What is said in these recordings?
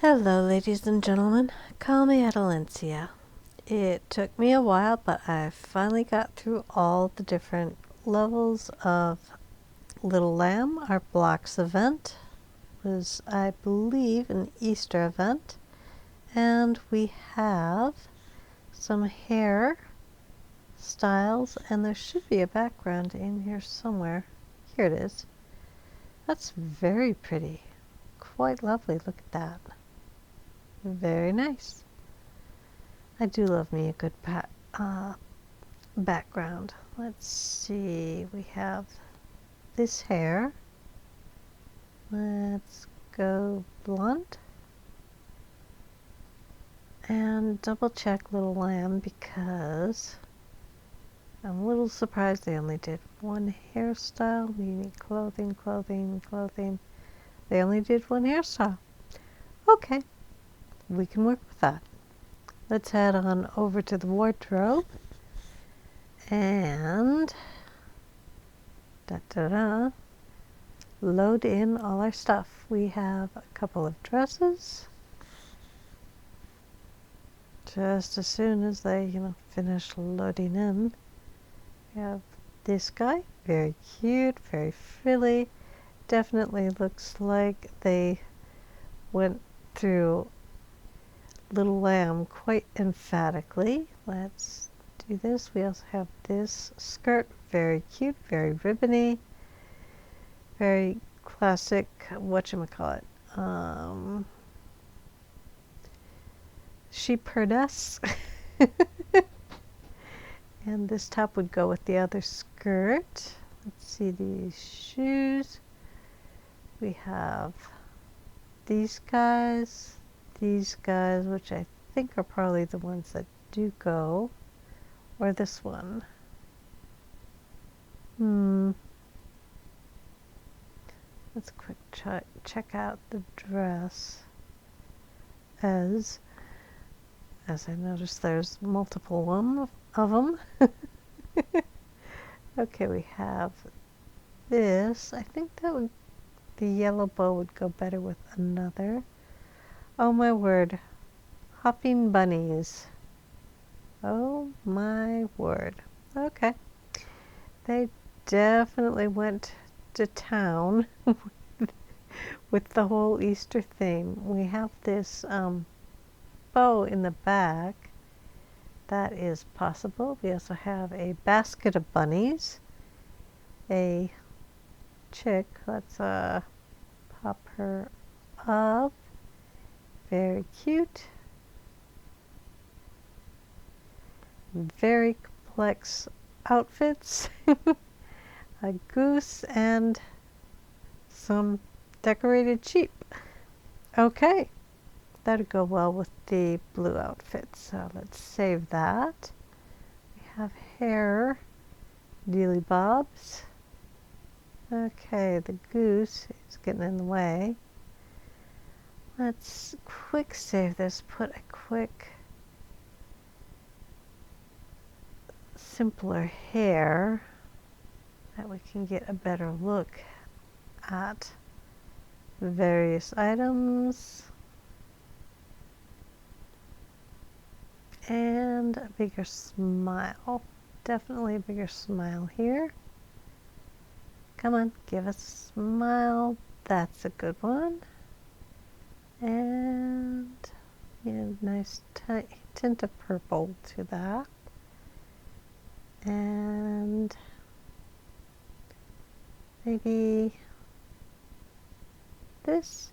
Hello, ladies and gentlemen. Call me Adelencia. It took me a while, but I finally got through all the different levels of Little Lamb. Our blocks event was, I believe, an Easter event. And we have some hair styles, and there should be a background in here somewhere. Here it is. That's very pretty. Quite lovely. Look at that. Very nice. I do love me a good background. Let's see. We have this hair. Let's go blonde. And double check Little Lamb because I'm a little surprised they only did one hairstyle, meaning clothing. They only did one hairstyle. Okay, we can work with that. Let's head on over to the wardrobe and load in all our stuff. We have a couple of dresses. Just as soon as they, finish loading in, we have this guy, very cute, very frilly. Definitely looks like they went through Little Lamb quite emphatically. Let's do this. We also have this skirt, very cute, very ribbony, very classic, whatchamacallit, sheeperdess. And this top would go with the other skirt. Let's see these shoes. We have these guys, which I think are probably the ones that do go, or this one. Let's quick check out the dress. As I noticed, there's multiple of them. Okay, we have this. I think the yellow bow would go better with another. Oh my word, hopping bunnies. Oh my word. Okay, they definitely went to town with the whole Easter theme. We have this bow in the back. That is possible. We also have a basket of bunnies. A chick. Let's pop her up. Very cute. Very complex outfits. A goose and some decorated sheep. Okay, that'd go well with the blue outfit, so let's save that. We have hair, dealy bobs. Okay, the goose is getting in the way. Let's quick save this, put a quick simpler hair that we can get a better look at the various items. And a bigger smile. Definitely a bigger smile here. Come on, give us a smile. That's a good one. And nice tint of purple to that. And maybe this.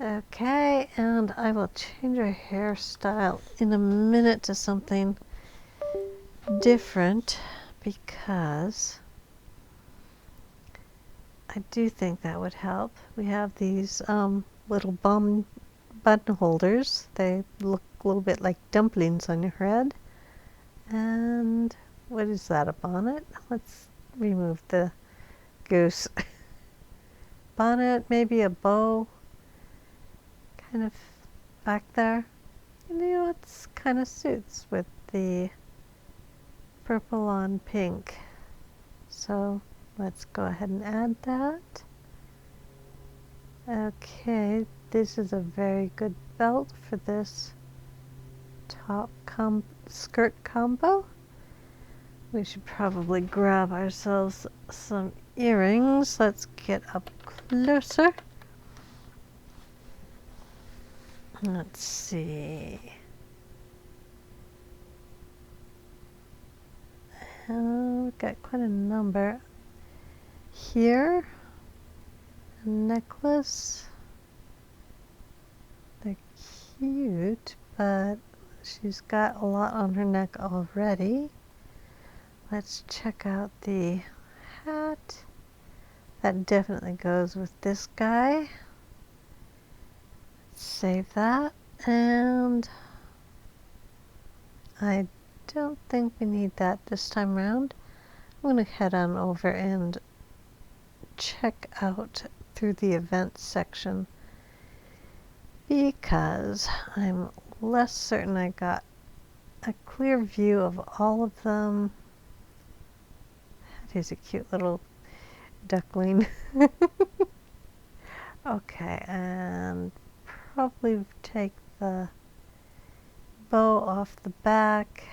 Okay, and I will change our hairstyle in a minute to something different because I do think that would help. We have these little button holders. They look a little bit like dumplings on your head. And what is that, a bonnet? Let's remove the goose. Bonnet, maybe a bow kind of back there. It's kind of suits with the purple on pink. So let's go ahead and add that. Okay, this is a very good belt for this top skirt combo. We should probably grab ourselves some earrings. Let's get up closer. Let's see. We've got quite a number. Here, a necklace. They're cute, but she's got a lot on her neck already. Let's check out the hat. That definitely goes with this guy. Save that. And I don't think we need that this time around. I'm going to head on over and check out through the events section because I'm less certain I got a clear view of all of them. He's a cute little duckling. Okay, and probably take the bow off the back.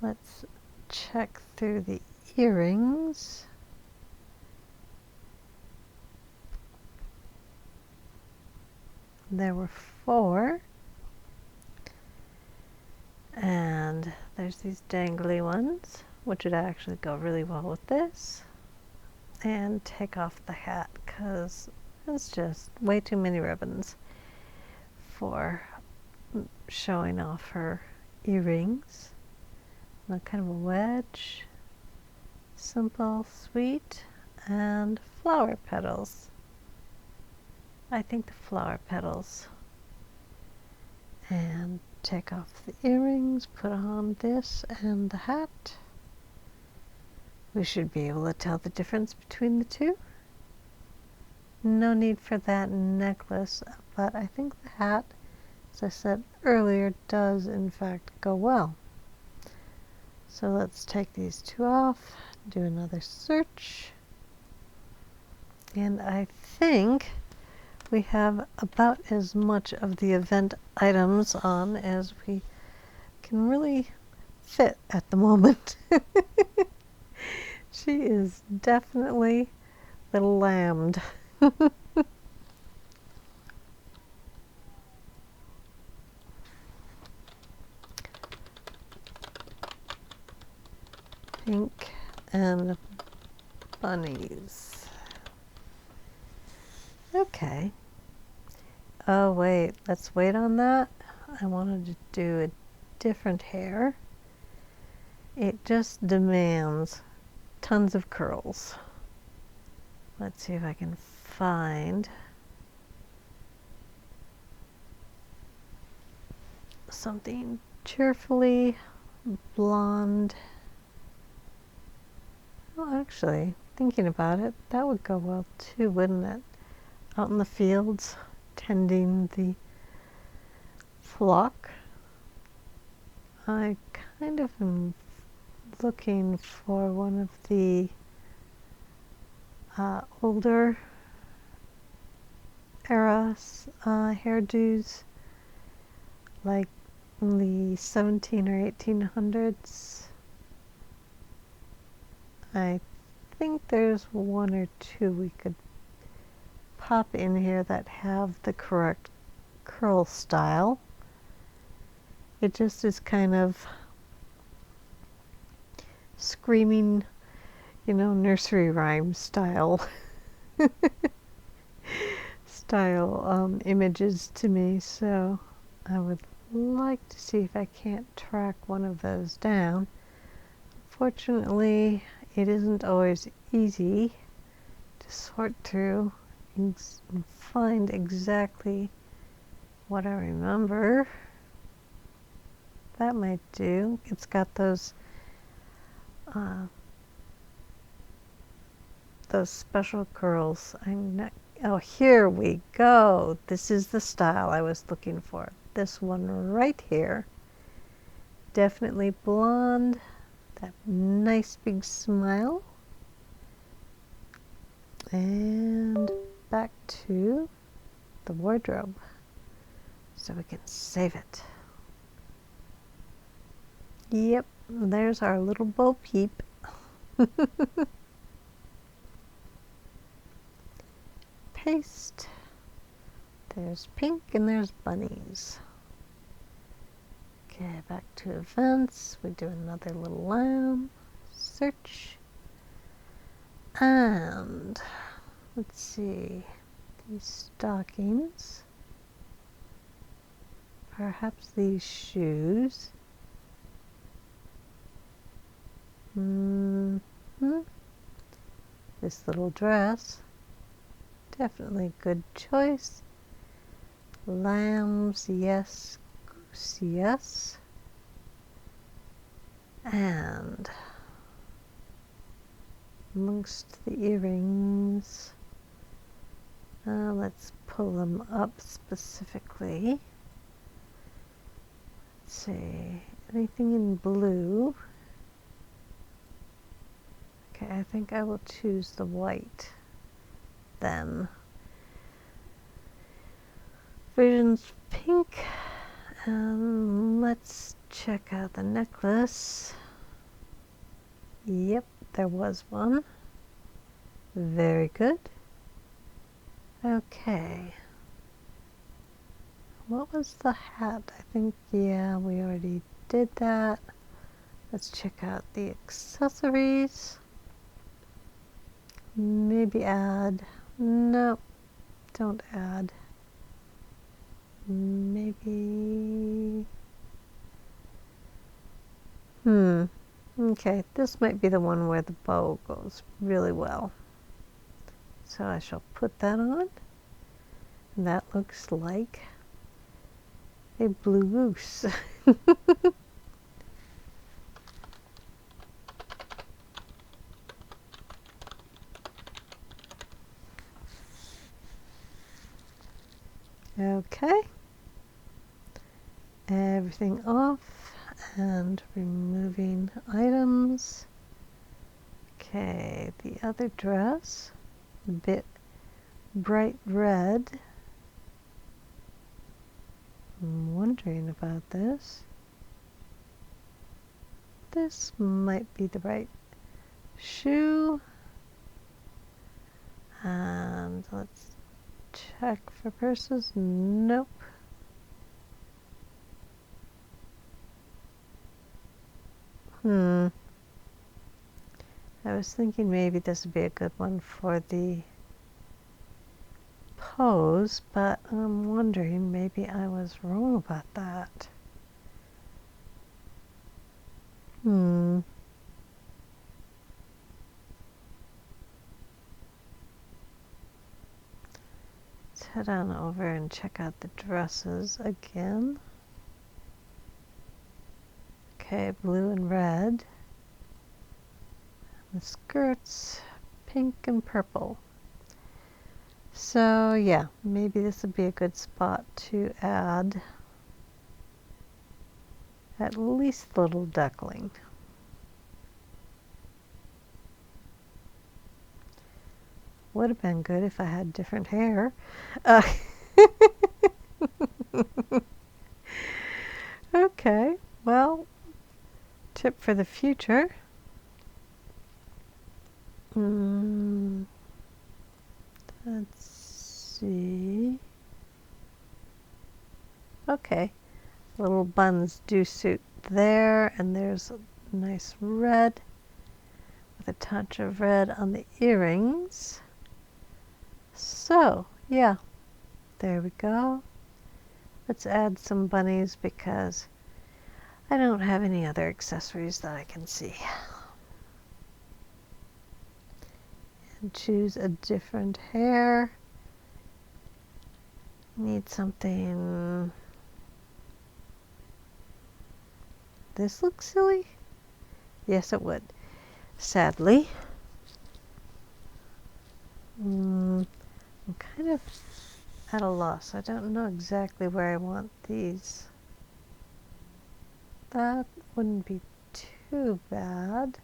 Let's check through the earrings. There were 4. And there's these dangly ones, which would actually go really well with this. And take off the hat because it's just way too many ribbons for showing off her earrings. Now kind of a wedge, simple, sweet, and flower petals. I think the flower petals. And take off the earrings, put on this and the hat. We should be able to tell the difference between the two. No need for that necklace, but I think the hat, as I said earlier, does in fact go well. So let's take these 2 off, do another search, and I think we have about as much of the event items on as we can really fit at the moment. She is definitely little lambed. Pink and bunnies. Okay. Oh wait, let's wait on that. I wanted to do a different hair. It just demands tons of curls. Let's see if I can find something cheerfully blonde. Well, actually, thinking about it, that would go well too, wouldn't it? Out in the fields, tending the flock. I kind of am looking for one of the older era hairdos, like in the 17 or 1800s. I think there's 1 or 2 we could pop in here that have the correct curl style. It just is kind of screaming, you know, nursery rhyme style images to me, so I would like to see if I can't track one of those down. Fortunately, it isn't always easy to sort through and find exactly what I remember. That might do. It's got those special curls. Oh, here we go. This is the style I was looking for. This one right here. Definitely blonde. That nice big smile. And back to the wardrobe so we can save it. Yep, there's our little Bo Peep. Paste. There's pink and there's bunnies. Okay, back to events. We do another little lamb. Search. And let's see. These stockings. Perhaps these shoes. This little dress. Definitely a good choice. Lambs, yes. Goose, yes. And amongst the earrings, let's pull them up specifically. Let's see, anything in blue? Okay, I think I will choose the white then. Vision's pink, and let's check out the necklace. Yep, there was one. Very good. Okay. What was the hat? I think, yeah, we already did that. Let's check out the accessories. Maybe add. Nope, don't add. Maybe. Okay, this might be the one where the bow goes really well. So I shall put that on. And that looks like a blue goose. Okay. Everything off and removing items. Okay, the other dress, a bit bright red. I'm wondering about this. This might be the right shoe. And let's check for purses. Nope. I was thinking maybe this would be a good one for the pose, but I'm wondering maybe I was wrong about that. Let's head on over and check out the dresses again. Okay, blue and red. The skirts, pink and purple. So yeah, maybe this would be a good spot to add at least a little duckling. Would have been good if I had different hair. Okay, well, tip for the future. Let's see. Okay, little buns do suit there, and there's a nice red with a touch of red on the earrings. So, yeah, there we go. Let's add some bunnies because I don't have any other accessories that I can see. And choose a different hair. Need something. This looks silly? Yes, it would. Sadly. I'm kind of at a loss. I don't know exactly where I want these. That wouldn't be too bad.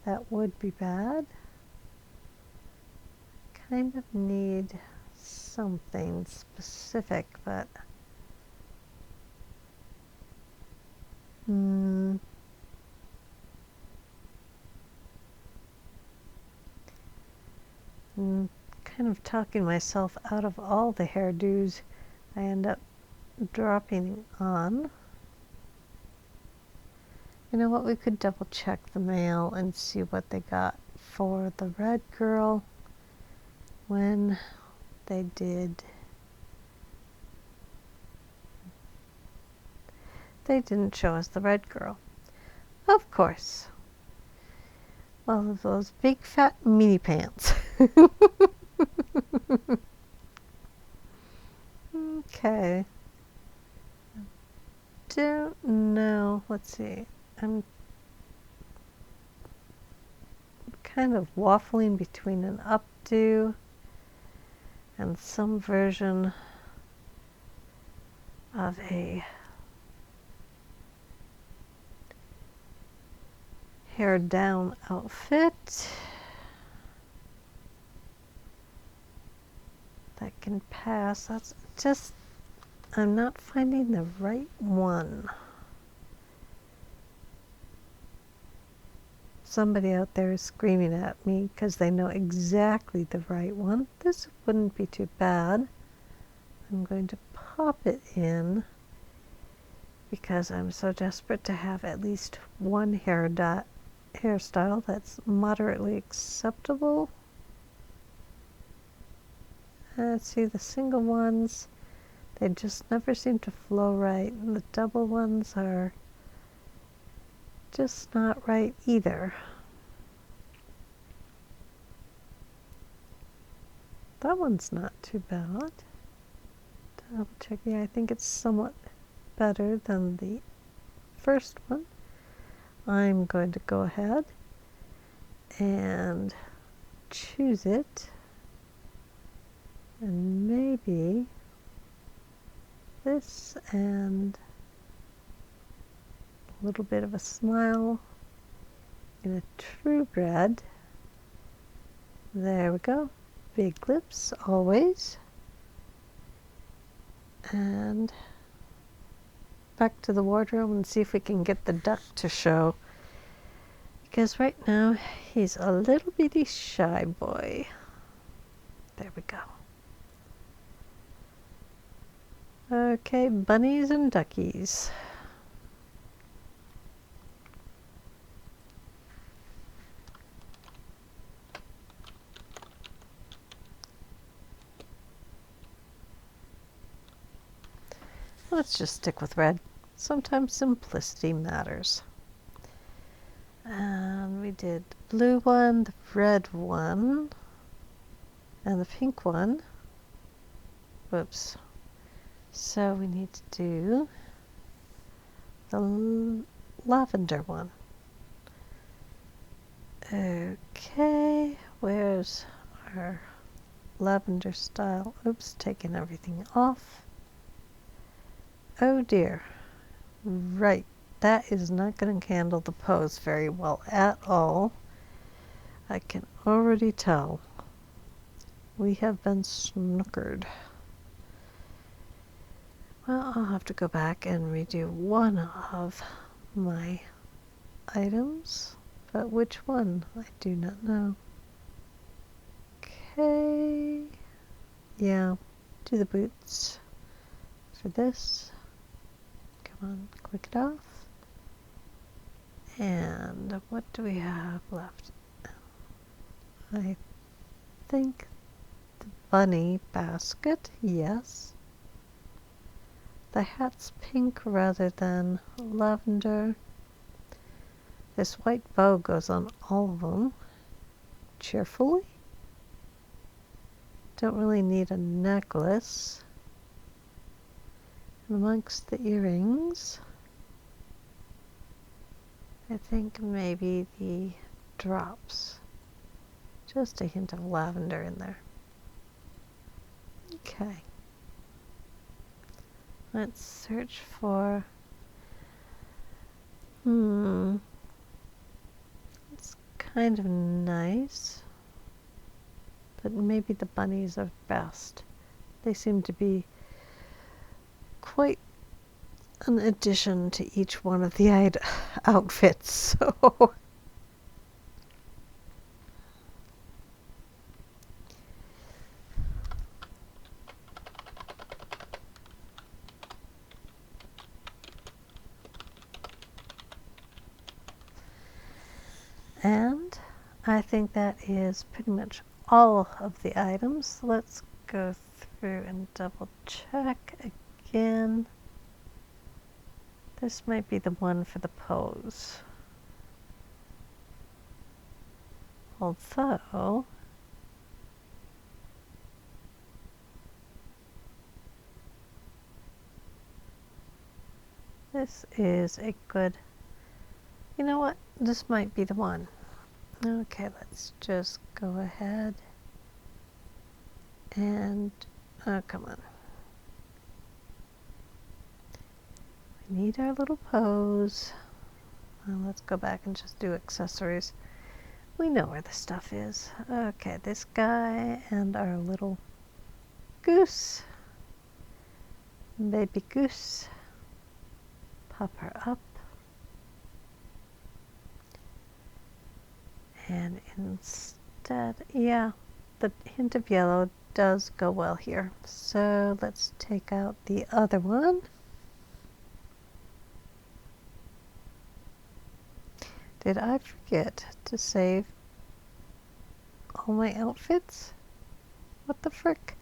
That would be bad. kind of need something specific, but I'm kind of talking myself out of all the hairdos I end up dropping on. You know what, we could double check the mail and see what they got for the red girl when they did. They didn't show us the red girl. Of course. Well, those big fat mini pants. Okay. Don't know. Let's see. I'm kind of waffling between an updo and some version of a hair down outfit that can pass. That's just, I'm not finding the right one. Somebody out there is screaming at me because they know exactly the right one. This wouldn't be too bad. I'm going to pop it in because I'm so desperate to have at least one hairstyle that's moderately acceptable. See, the single ones, they just never seem to flow right. And the double ones are just not right either. That one's not too bad. Double check. Yeah, I think it's somewhat better than the first one. I'm going to go ahead and choose it, and maybe this and a little bit of a smile in a true red. There we go. Big lips always. And back to the wardrobe and see if we can get the duck to show, because right now he's a little bitty shy boy. There we go. Okay, bunnies and duckies. Let's just stick with red. Sometimes simplicity matters. And we did the blue one, the red one, and the pink one. Whoops. So we need to do the lavender one. Okay, where's our lavender style? Oops, taking everything off. Oh dear. Right, that is not going to handle the pose very well at all. I can already tell. We have been snookered. Well, I'll have to go back and redo one of my items, but which one, I do not know. Okay, yeah, do the boots for this. Come on, click it off. And what do we have left? I think the bunny basket, yes. The hat's pink rather than lavender. This white bow goes on all of them, cheerfully. Don't really need a necklace. And amongst the earrings, I think maybe the drops. Just a hint of lavender in there. Okay. Let's search for, it's kind of nice. but maybe the bunnies are best. They seem to be quite an addition to each one of the outfits. So and I think that is pretty much all of the items. Let's go through and double check again. This might be the one for the pose. Although this is a good, you know what, this might be the one. Okay, let's just go ahead and, oh, come on. We need our little pose. Let's go back and just do accessories. We know where the stuff is. Okay, this guy and our little goose. Baby goose. Pop her up. And instead, yeah, the hint of yellow does go well here. So let's take out the other one. Did I forget to save all my outfits? What the frick?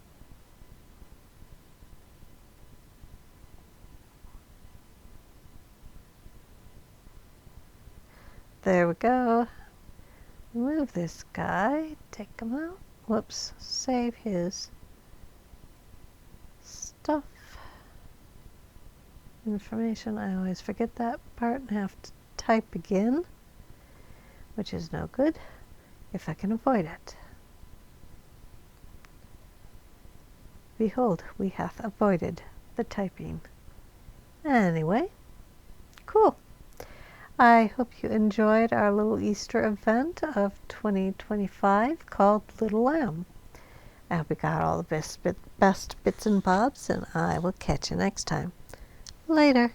There we go. Move this guy, take him out. Whoops, save his stuff. Information, I always forget that part and have to type again, which is no good if I can avoid it. Behold, we hath avoided the typing. Anyway, cool. I hope you enjoyed our little Easter event of 2025 called Little Lamb. I hope you got all the best bits and bobs, and I will catch you next time. Later.